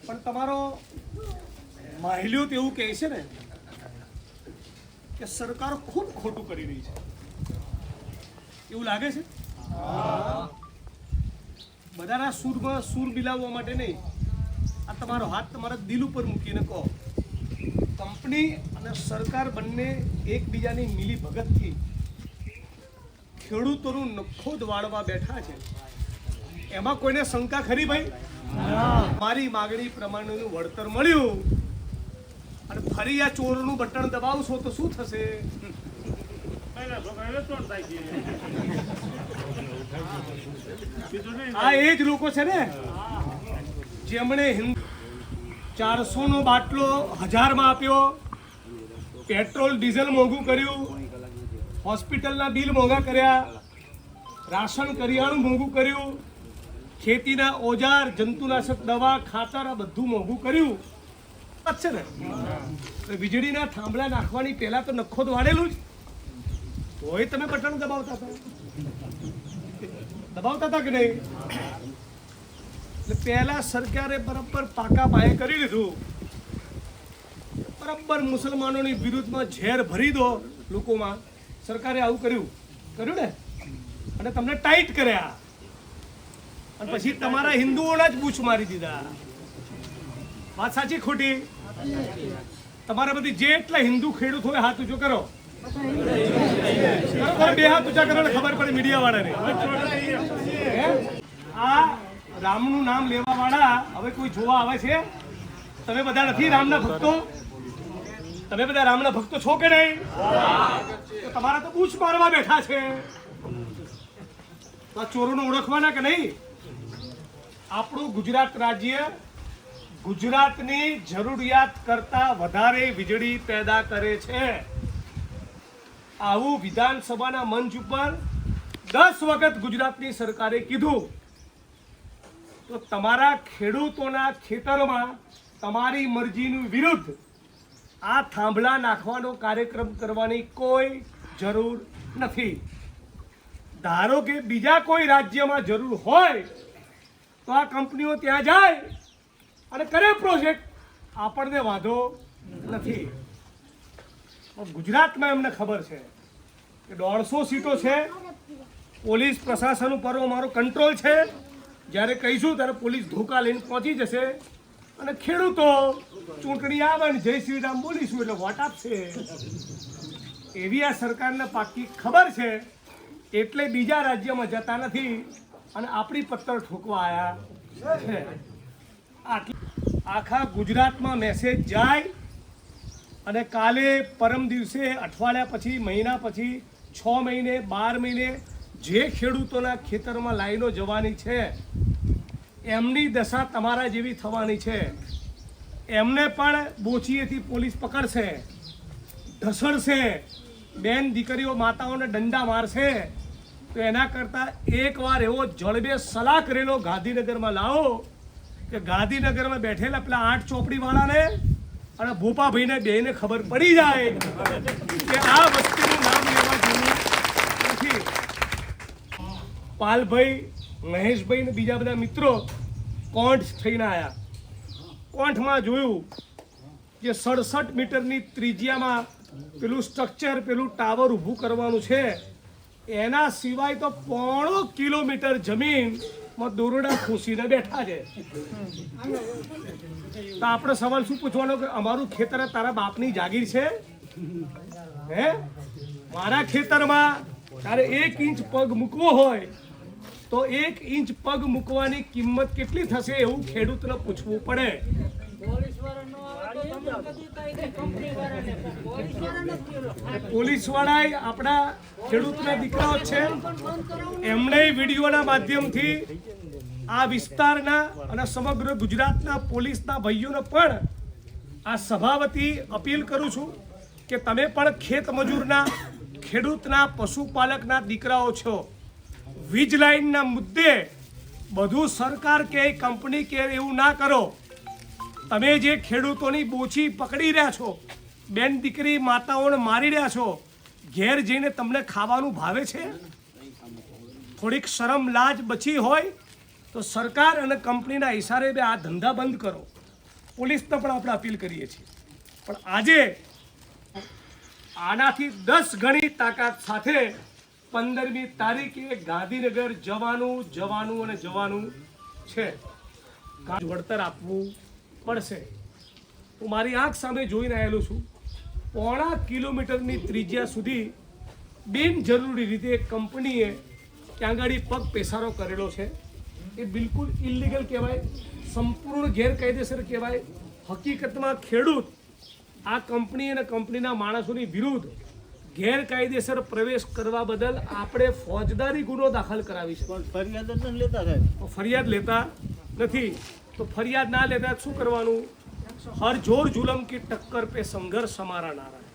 પણ તમારો માહિલ્યો તો એવું કહે છે ને કે સરકાર ખૂબ ખોટું કરી રહી છે, એવું લાગે છે? બધાના સૂરમાં સૂર મિલાવવા માટે નહીં, આ તમારો હાથ તમારા દિલ ઉપર મૂકીને કહો, કંપની અને સરકાર બંને એકબીજાની મિલી ભગતથી ખેડૂતોનું નખોદ વાળવા બેઠા છે. એમાં કોઈને શંકા ખરી ભાઈ? મારી માગણી પ્રમાણેનું વળતર મળ્યું અને ફરી આ ચોરનું બટન દબાવશો તો શું થશે? આ એ જ લોકો છે ને જેમણે 400 નો બાટલો 1000 માં આપ્યો, પેટ્રોલ ડીઝલ મોંઘું કર્યું, હોસ્પિટલના બિલ મોંઘા કર્યા, રાશન કરિયાણું મોંઘું કર્યું, ખેતીના ઓજાર, જંતુનાશક દવા, ખાતર આ બધું મોંઘું કર્યું છે ને. વીજળીના થાંભલા નાખવાની પહેલા તો નખોદ વાળેલું જ હોય, તમે બટન દબાવતા હતા કે નહીં? એટલે પહેલા સરકારે બરાબર પાકા પાયે કરી લીધું, બરાબર મુસલમાનોની વિરુદ્ધમાં ઝેર ભરી દો લોકોમાં. સરકારે આવું કર્યું ને, અને તમને ટાઈટ કર્યા, અને પછી તમારા હિન્દુઓના જ બૂચ મારી દીધા. વાત સાચી ખોટી? તમારા બધી જેટલા હિન્દુ ખેડૂત હોય હાથ ઊંચો કરો, બે હાથ ઊંચા કરો, ખબર પડે મીડિયા વાળાને. આ રામનું નામ લેવા વાળા હવે કોઈ જોવા આવે છે? તમે બધા નથી રામના ભક્તો? તમે બધા રામના ભક્તો છો કે નહીં? તમારા તો બૂચ મારવા બેઠા છે. તો ચોરોને ઓળખવાના કે નહીં? આપણું ગુજરાત રાજ્ય ગુજરાતની જરૂરિયાત કરતા વધારે વીજળી પેદા કરે છે. આવું વિધાનસભાના મંચ ઉપર 10 વખત ગુજરાતની સરકારે કીધું. તો તમારા ખેડૂતોના ખેતરમાં તમારી મરજીની વિરુદ્ધ આ થાંભલા નાખવાનો કાર્યક્રમ કરવાની કોઈ જરૂર નથી. ધારો કે બીજા કોઈ રાજ્યમાં જરૂર હોય તો આ કંપનીઓ ત્યાં જાય અને કરે પ્રોજેક્ટ, આપણને વાંધો નથી. ગુજરાતમાં એમને ખબર છે કે 150 સીટો છે, પોલીસ પ્રશાસન ઉપર અમારો કંટ્રોલ છે. જ્યારે કહીશું ત્યારે પોલીસ ધોકા લઈને પહોંચી જશે, અને ખેડૂતો ચૂંટણી આવે ને જય શ્રી રામ બોલીશું એટલે વોટ આપશે. એવી આ સરકારને પાકી ખબર છે, એટલે બીજા રાજ્યમાં જતા નથી અને આપણી પત્તર ઠોકવા આવ્યા છે. આખા ગુજરાતમાં મેસેજ જાય, અને કાલે પરમ દિવસે, અઠવાડિયા પછી, મહિના પછી, 6 મહિને, 12 મહિને જે ખેડૂતોના ખેતરમાં લાઈનો જવાની છે એમની દશા તમારા જેવી થવાની છે. એમને પણ બોચીએથી પોલીસ પકડશે, ઢસડશે, બેન દીકરીઓ માતાઓને દંડા મારશે. તો એના કરતાં એકવાર એવો જળબે સલાહ કરેલો ગાંધીનગરમાં લાવો કે ગાંધીનગરમાં બેઠેલા પેલા 8 ચોપડીવાળાને અને ભોપાભાઈને બેને ખબર પડી જાય કે આ વસ્તુનું નામ લેવા જેવું નથી. પાલભાઈ, મહેશભાઈ ને બીજા બધા મિત્રો કોંઠ થઈને આવ્યા. કોંઠમાં જોયું કે 67 મીટરની ત્રિજ્યામાં પેલું સ્ટ્રક્ચર, પેલું ટાવર ઊભું કરવાનું છે. એના સિવાય તો 1.5 કિલોમીટર જમીનમાં દોરડા ખોસીને બેઠા છે. તો આપણે સવાલ શું પૂછવાનો કે અમારું ખેતર તારા બાપની જાગીર છે? હે, મારા ખેતરમાં તારે 1 ઇંચ પગ મૂકવો હોય તો 1 ઇંચ પગ મૂકવાની કિંમત કેટલી થશે એવું ખેડૂતને પૂછવું પડે. પોલીસ વાળા આપણા ખેડૂતના દીકરાઓ છે. એમણે વિડીયોના માધ્યમથી આ વિસ્તારના અને સમગ્ર ગુજરાતના પોલીસના ભાઈઓને પણ આ સભાવતી અપીલ કરું છું કે તમે પણ ખેત મજૂરના, ખેડૂતના, પશુપાલકના દીકરાઓ છો. વીજ લાઈનના મુદ્દે બધું સરકાર કે કંપની કે એવું ના કરો. તમે જે ખેડૂતોની બોછી પકડી રહ્યા છો, બેન દીકરી માતાઓને મારી રહ્યા છો, ઘેર જઈને તમને ખાવાનું ભાવે છે? થોડીક શરમ લાજ બચી હોય તો સરકાર અને કંપનીના ઇશારે આ ધંધા બંધ કરો. પોલીસને પણ આપણે અપીલ કરીએ છીએ. પણ આજે આનાથી 10 ગણી તાકાત સાથે 15મી તારીખે ગાંધીનગર જવાનું છે. વળતર આપવું પડશે. હું મારી આંખ સામે જોઈને આવેલો છું. 1.5 કિલોમીટરની ત્રિજ્યા સુધી બિનજરૂરી રીતે કંપનીએ ત્યાં આગળ પગ પેસારો કરેલો છે. એ બિલકુલ ઇલીગલ કહેવાય, સંપૂર્ણ ગેરકાયદેસર કહેવાય. હકીકતમાં ખેડૂત આ કંપની અને કંપનીના માણસોની વિરુદ્ધ ગેરકાયદેસર પ્રવેશ કરવા બદલ આપણે ફોજદારી ગુનો દાખલ કરાવી છે. ફરિયાદ જ નથી લેતા સાહેબ. ફરિયાદ લેતા નથી તો ફરિયાદ ના લેતા શું કરવાનું? હર જોર જુલમ કી ટક્કર પે સંઘર્ષ हमारा नारा है.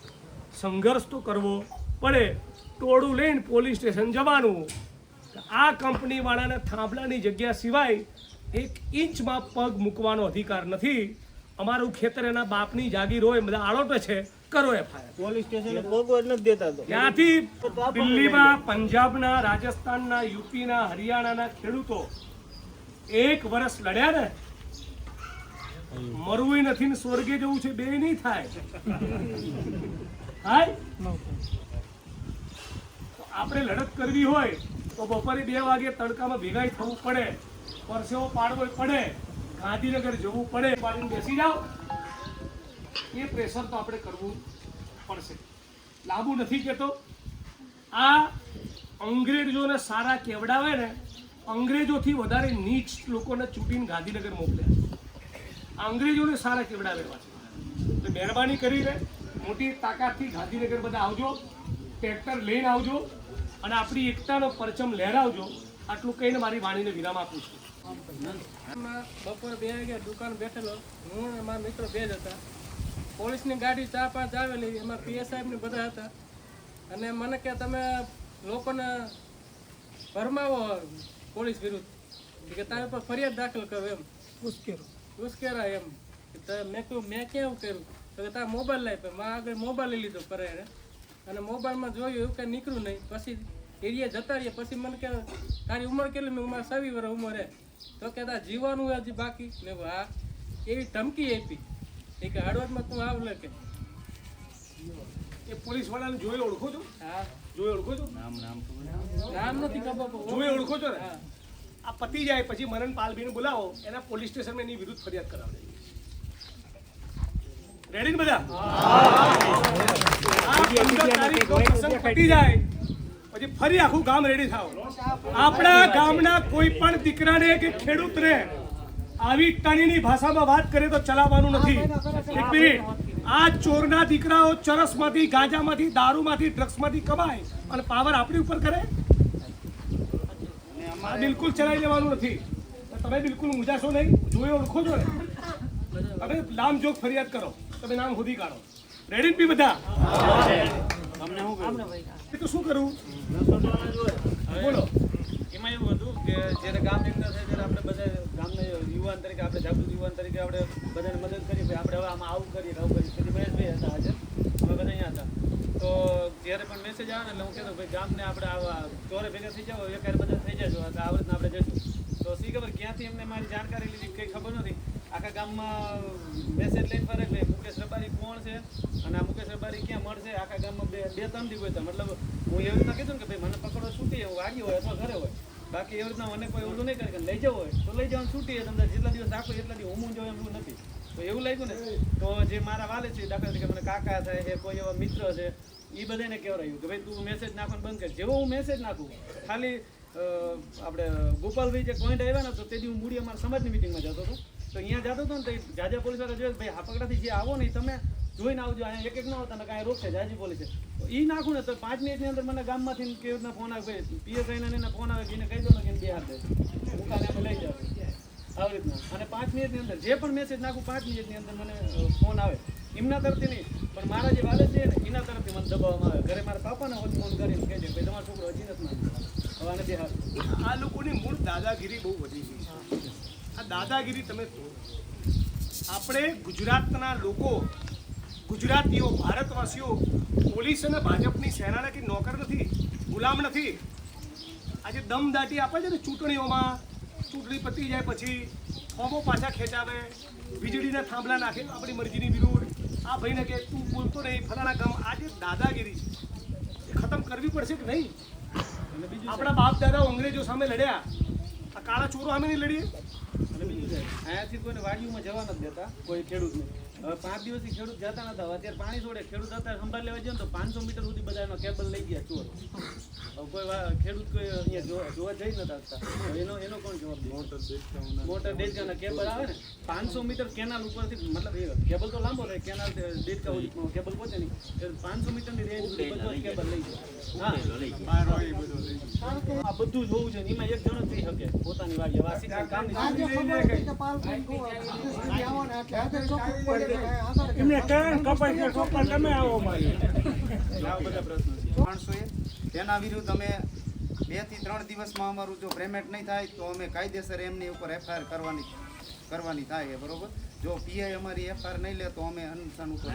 સંઘર્ષ તો કરવો પડે. ટોળું લઈને પોલીસ સ્ટેશન જવાનું. આ કંપની વાળાને થાંભલાની જગ્યા સિવાય 1 ઇંચમાં પગ મૂકવાનો અધિકાર નથી. અમારું ખેતર એના બાપની જાગીર હોય, બધા આળોટે છે, કરો FIR. પોલીસ સ્ટેશને ભોગવવા જ નથી દેતા. તો ત્યાંથી દિલ્હીમાં, પંજાબના, રાજસ્થાનના, યુપીના, હરિયાણાના ખેડૂતો 1 વર્ષ લડ્યા ને, મરવું નથી ને સ્વર્ગે જવું છે, બે નહીં થાય. આપણે લડત કરવી હોય તો બપોરે 2 વાગે તડકામાં ભેગા થવું પડે, પરસેવો પાડવો પડે, ગાંધીનગર જવું પડે, પાડીને બેસી જાઓ. એ પ્રેશર તો આપણે કરવું પડશે. લાંબુ નથી કહેતો. આ અંગ્રેજોને સારા કેવડાવે ને, અંગ્રેજોથી વધારે નીચ લોકોને ચૂંટીને ગાંધીનગર મોકલ્યા. અંગ્રેજોને સારા કેવડાવેલા છે. એટલે મહેરબાની કરીને મોટી તાકાતથી ગાંધીનગર બધા આવજો, ટ્રેક્ટર લઈને આવજો અને આપણી એકતાનો પરચમ લહેરાવજો. આટલું કહીને મારી વાણીને વિરામ આપું છું. બપોરે 2 વાગે દુકાન બેઠેલો, હું અને મારા મિત્રો 2 જ હતા. પોલીસની ગાડી 4-5 આવેલી, એમાં PSI સાહેબ ને બધા હતા. અને મને કે તમે લોકોને ભરમાવો પોલીસ વિરુદ્ધ, કે તારી પર ફરિયાદ દાખલ કરો એમ, ઉશ્કેરા એમ. મેં કહ્યું મેં કેવું કર્યું? તો કે તારા મોબાઈલ લાવી. મારા આગળ મોબાઈલ લઈ લીધો કરે અને મોબાઈલમાં જોયું એવું કંઈ નીકળ્યું નહીં. પછી એરિયા જતા રહીએ. પછી મને કે તારી ઉંમર કેટલી? મેં મારા 26 વર્ષ ઉંમર હે. તો કે તાર જીવાનું હજી બાકી ને. હા, એવી ધમકી આપી એ કે હળવદમાં તું આવ લે કે. એ પોલીસ વાળાને જોઈ ઓળખો છો? હા, જોઈ ઓળખો છો? નામ નથી ખબર. જોઈ ઓળખો છો ને? હા. આ પતી જાય પછી મરણ પાલભીને બોલાવો, એના પોલીસ સ્ટેશનમાં એની વિરુદ્ધ ફરિયાદ કરાવે. રેડી ને બધા? આ 15 તારીખનો પ્રસંગ પતી જાય પછી ફરી આખું ગામ રેડી થાવ. આપણા ગામના કોઈ પણ દીકરાને કે ખેડૂતને આવી ટણીની ભાષામાં વાત કરે તો ચલાવવાનું નથી. એક મિનિટ. આ ચોરના દીકરાઓ ચરસમાંથી, ગાંજામાંથી, દારૂમાંથી, ડ્રગ્સમાંથી કમાય અને પાવર આપણી ઉપર કરે. આ બિલકુલ ચલાવી લેવાનું નથી. તમે બિલકુલ મુજાશો નહીં. જોઈ ઓળખો છો ને? તમે નામજોગ ફરિયાદ કરો, તમે નામ શોધી કાઢો. રેડી બી બધા? તો શું કરવું બોલો? એમાં એવું હતું કે જ્યારે ગામની અંદર છે ત્યારે આપણે બધા ગામના યુવાન તરીકે, આપણે જાગૃત યુવાન તરીકે આપણે બધાને મદદ કરી. આપણે હવે આમાં આવું કરીએ, આવું કરીએ. પછી મહેશભાઈ હતા હાજર, અમે બધા અહીંયા હતા. તો જ્યારે પણ મેસેજ આવે ને એટલે હું કહેતો ભાઈ ગામને આપણે આવા ચોરે ભેગા થઈ જાવ, એકારે બધા થઈ જજો, આ રીતના આપણે જઈશું. તો શી ખબર ક્યાંથી એમને મારી જાણકારી લીધી કંઈ ખબર નથી. આખા ગામમાં મેસેજ લઈને ફરે એટલે મુકેશ રબારી કોણ છે અને આ મુકેશ રબારી ક્યાં મળશે. આખા ગામમાં 2-3 દી ગોતા. મતલબ હું એવી રીતના કીધું ને કે ભાઈ મને પકડો છૂટી, હું વાગી હોય અથવા ઘરે હોય. બાકી એવી રીતના મને કોઈ ઓલું નહીં કરે કે લઈ જવું હોય તો લઈ જવાનું છૂટી. તમને જેટલા દિવસ રાખો એટલા દિવસ હું જોઉં એવું નથી. તો એવું લાગ્યું ને તો જે મારા વાલે છે, દાખલા તરીકે મને કાકા થાય છે, કોઈ એવા મિત્ર છે, એ બધાને કહેવાયું કે ભાઈ તું મેસેજ નાખવાનું બંધ કર. જેવો હું મેસેજ નાખું ખાલી આપણે ગોપાલભાઈ જે પોઈન્ટ આવ્યા ને તો તેથી હું મૂડી અમારા સમાજની મિટિંગમાં જતો હતો. તો અહીંયા જતો હતો ને તો જાજા પોલીસ વાળા જોયું ભાઈ હાપકડાથી જે આવો ને તમે જોઈને આવજો, અહીંયા એક ના હોતા ને કાંઈ રોકશે જાજી પોલીસ છે. તો એ નાખું ને તો 5 મિનિટની અંદર મને ગામમાંથી કેવી રીતના ફોન આવે, ભાઈ PSI ફોન આવે કે એને કહી દો ને કે 2 હાથ દે દુકાને અમે લઈ જાવ આવી રીતના. અને 5 મિનિટની અંદર જે પણ મેસેજ નાખું 5 મિનિટની અંદર મને ફોન આવે. એમના તરફથી નહીં પણ મારા જે વાલે છે ને એના તરફથી મને દબાવવામાં આવે. ઘરે મારા પાપાને હોત ફોન કરીને કહે છે ભાઈ તમારો છોકરો હજી નથી નાખ્યો, હવે નથી હાથ. આ લોકોની મૂળ દાદાગીરી બહુ વધી ગઈ છે. આ દાદાગીરી તમે આપણે ગુજરાતના લોકો, ગુજરાતીઓ, ભારતવાસીઓ પોલીસ અને ભાજપની સેનાના કે નોકર નથી, ગુલામ નથી. આજે દમદાટી આપે છે ને ચૂંટણીઓમાં, ચૂંટણી પતી જાય પછી ફોર્મો પાછા ખેંચાવે, વીજળીના થાંભલા નાખે આપણી મરજીની વિરુદ્ધ. આ ભાઈને કે તું બોલતો નહીં ફલાણા ગામ. આ જે દાદાગીરી છે એ ખતમ કરવી પડશે કે નહીં? અને બીજું આપણા બાપ દાદાઓ અંગ્રેજો સામે લડ્યા, આ કાળા ચોરો સામે નહીં લડીએ? અને બીજું છે અહીંયાથી કોઈને વાડીઓમાં જવા નથી દેતા કોઈ ખેડૂતને. હવે 5 દિવસથી ખેડૂત જતા નતા. હવે અત્યારે પાણી છોડે ખેડૂત અત્યારે સંભાળ લેવા જાય ને તો 500 મીટર સુધી બધા એનો કેબલ લઈ ગયા ચોર. હવે કોઈ ખેડૂત કોઈ અહીંયા જોવા જઈ નતા શકતા. હવે એનો કોણ જવાબ દે? મોટર દેડકાના કેબલ આવે ને 500 મીટર કેનાલ ઉપરથી, મતલબ એ કેબલ તો લાંબો રહે, કેનાલ દેડકા સુધી કેબલ પહોંચે નહીં. 500 મીટરની રેન્જ સુધી બધો જ કેબલ લઈ જાય. આ બધું જ હોવું છે. એમાં એક જણ જ થઈ શકે પોતાની વાડી. હવે આ સિત્તેર કામની એમને કણ કપાઈ કે ચોપા તમે આવો મારી આવા બધા પ્રશ્નો છે. માણસોએ તેના વિરુદ્ધ અમે 2 થી 3 દિવસમાં અમારું જો પેમેન્ટ નહીં થાય તો અમે કાયદેસર એમની ઉપર એફઆઈઆર કરવાની થાય છે, બરોબર? જો પીઆઈ અમારી એફઆઈઆર નહીં લે તો અમે અનશન ઉપર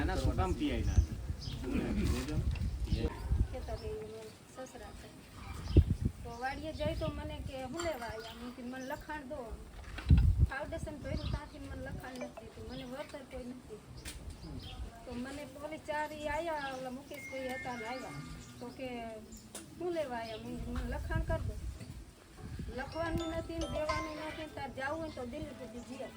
સસરા છે તો વાડીએ જઈ તો મને કે હું લેવા આવ્યા. મેં કીધું મને લખાણ દો. ફાઉન્ડેશન ભર્યું ત્યાંથી મને લખાણ નથી દીધું, મને વળતર કોઈ નથી. તો મને પોલીસ ચારી આવ્યા, ઓલા મુકેશભાઈ હતા ને આવ્યા તો કે શું લેવા આવ્યા? મેં કીધું મને લખાણ કરી દો. લખવાનું નથી ને દેવાનું નથી ને તાર જવું હોય તો દિલ્હી સુધી જઈએ.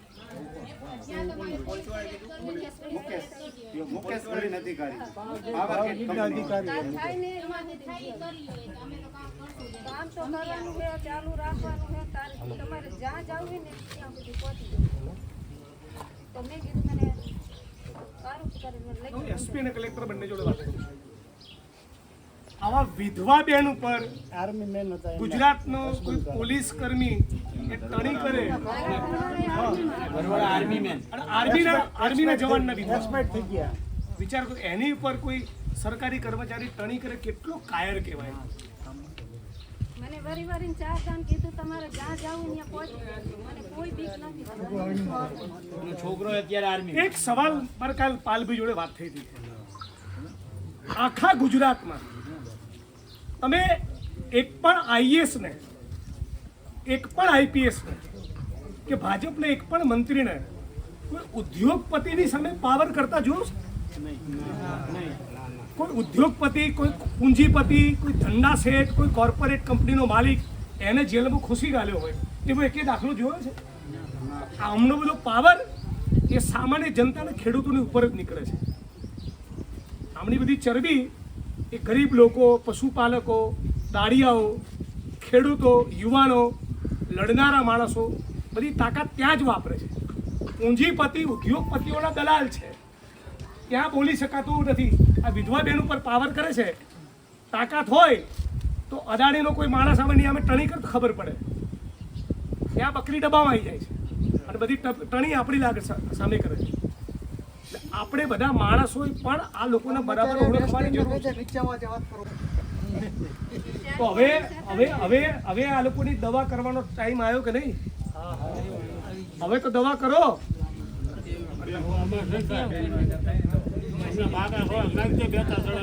મુકેશ કરીને અધિકારી તાર થાય ને એમાંથી કામ તો કરવાનું છે, ચાલુ રાખવાનું છે. તારે તમારે જ્યાં જવું હોય ને ત્યાં સુધી પહોંચી જવું. તો મેં કીધું મને સારું કરીને લઈ એસપી અને કલેક્ટર બંને જોડે વાત કરું છું. આવા વિધવા બેન ઉપર આર્મી મેન હતા ગુજરાતનો કોઈ પોલીસ કર્મી એ ટણી કરે અને આર્મીના જવાનના વિધવા એક્સપાયર્ડ થઈ ગયા. વિચાર કરો, એની ઉપર કોઈ સરકારી કર્મચારી ટણી કરે, કેટલો કાયર કહેવાય. મને વરી વરીને 4 દાન કીધું તમારે જ્યાં જવું ત્યાં પહોંચી જજો. મને કોઈ બીક નથી. એક સવાલ પર કાલ પાલભાઈ જોડે વાત થઈ હતી. આખા ગુજરાતમાં તમે એક પણ આઈએએસ ને, એક પણ આઈપીએસ ને કે ભાજપને એક પણ મંત્રીને કોઈ ઉદ્યોગપતિની સામે પાવર કરતા જોયો છે? કોઈ ઉદ્યોગપતિ, કોઈ પૂંજીપતિ, કોઈ ધંધા શેઠ, કોઈ કોર્પોરેટ કંપનીનો માલિક એને જેલમાં ખુશી ગાલ્યો હોય એવો એકે દાખલો જોયો છે? આમનો બધો પાવર એ સામાન્ય જનતા અને ખેડૂતોની ઉપર જ નીકળે છે. આમની બધી ચરબી એ ગરીબ લોકો, પશુપાલકો, દાળિયાઓ, ખેડૂતો, યુવાનો, લડનારા માણસો બધી તાકાત ત્યાં જ વાપરે છે. પૂંજીપતિ, ઉદ્યોગપતિઓના દલાલ છે, ત્યાં બોલી શકાતું નથી. આ વિધવા બેન ઉપર પાવર કરે છે. તાકાત હોય તો અદાણીનો કોઈ માણસ સામે નહીં, અમે ટણી કરતો ખબર પડે. ત્યાં બકરી ડબ્બામાં આવી જાય છે અને બધી ટણી આપણી લાગે સામે કરે છે. આપણે બધા માણસોએ પણ આ લોકોને બરાબર ઓળખવાની જરૂર છે. તો હવે આ લોકોની દવા કરવાનો ટાઈમ આવ્યો કે નહીં? હવે તો દવા કરો. બાગા હોય, નાખજે બેઠા ચડે